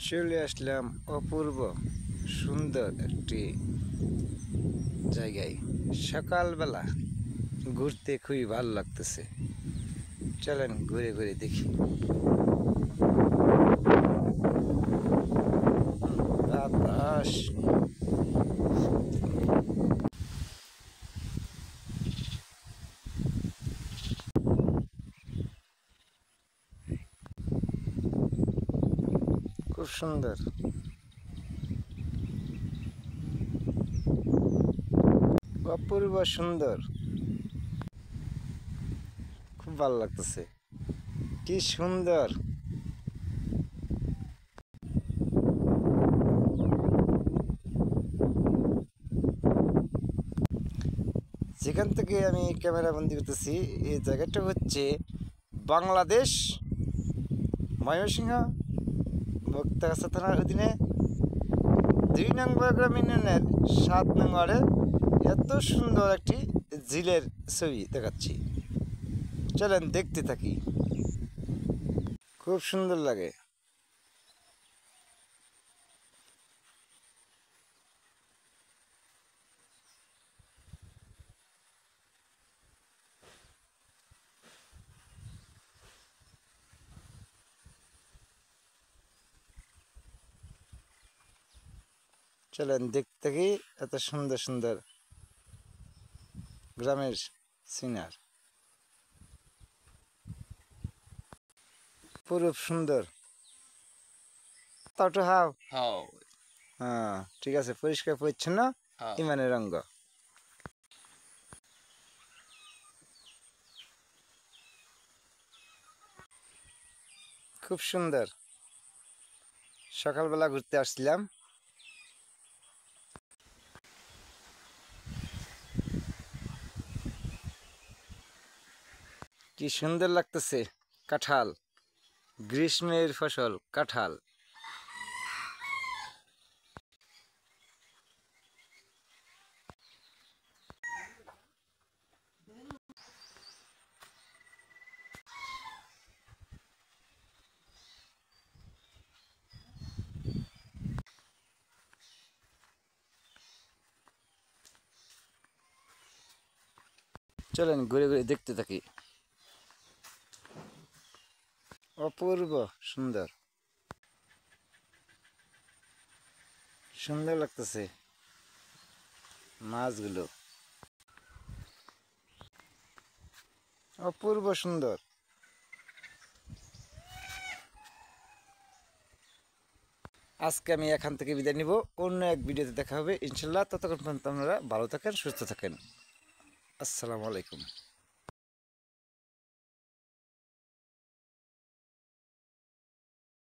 চলে আসলাম অপূর্ব সুন্দর একটি জায়গায়। সকালবেলা ঘুরতে খুবই ভালো লাগতেছে। চলেন ঘুরে ঘুরে দেখি। বাতাস খুব সুন্দর, অপূর্ব সুন্দর, খুব ভালো লাগতেছে। কি সুন্দর! যেখান থেকে আমি ক্যামেরা বন্দি করতেছি এই জায়গাটা হচ্ছে বাংলাদেশ, ময়মনসিংহ মুক্তাগাছা থানার অধীনে ২ নং বড়গ্রাম ইউনিয়নের ৭ নং ওয়ার্ডে এত সুন্দর একটি ঝিলের ছবি দেখাচ্ছি। চলেন দেখতে থাকি। খুব সুন্দর লাগে। চলেন দেখতে থাকি এত সুন্দর সুন্দর গ্রামের সিনার, পুরো সুন্দর। তাও তো হাও হ্যাঁ, ঠিক আছে, পরিষ্কার পরিচ্ছন্ন ইমানের রঙ্গ। খুব সুন্দর। সকালবেলা ঘুরতে আসছিলাম। কি সুন্দর লাগতেছে। কাঁঠাল, গ্রীষ্মের ফসল কাঁঠাল। চলেন ঘুরে ঘুরে দেখতে থাকি। অপূর্ব সুন্দর, সুন্দর লাগতেছে মাছগুলো, অপূর্ব সুন্দর। আজকে আমি এখান থেকে বিদায় নিব। অন্য এক ভিডিওতে দেখা হবে ইনশাল্লাহ। ততক্ষণ পর্যন্ত আপনারা ভালো থাকেন, সুস্থ থাকেন। আসসালামু আলাইকুম।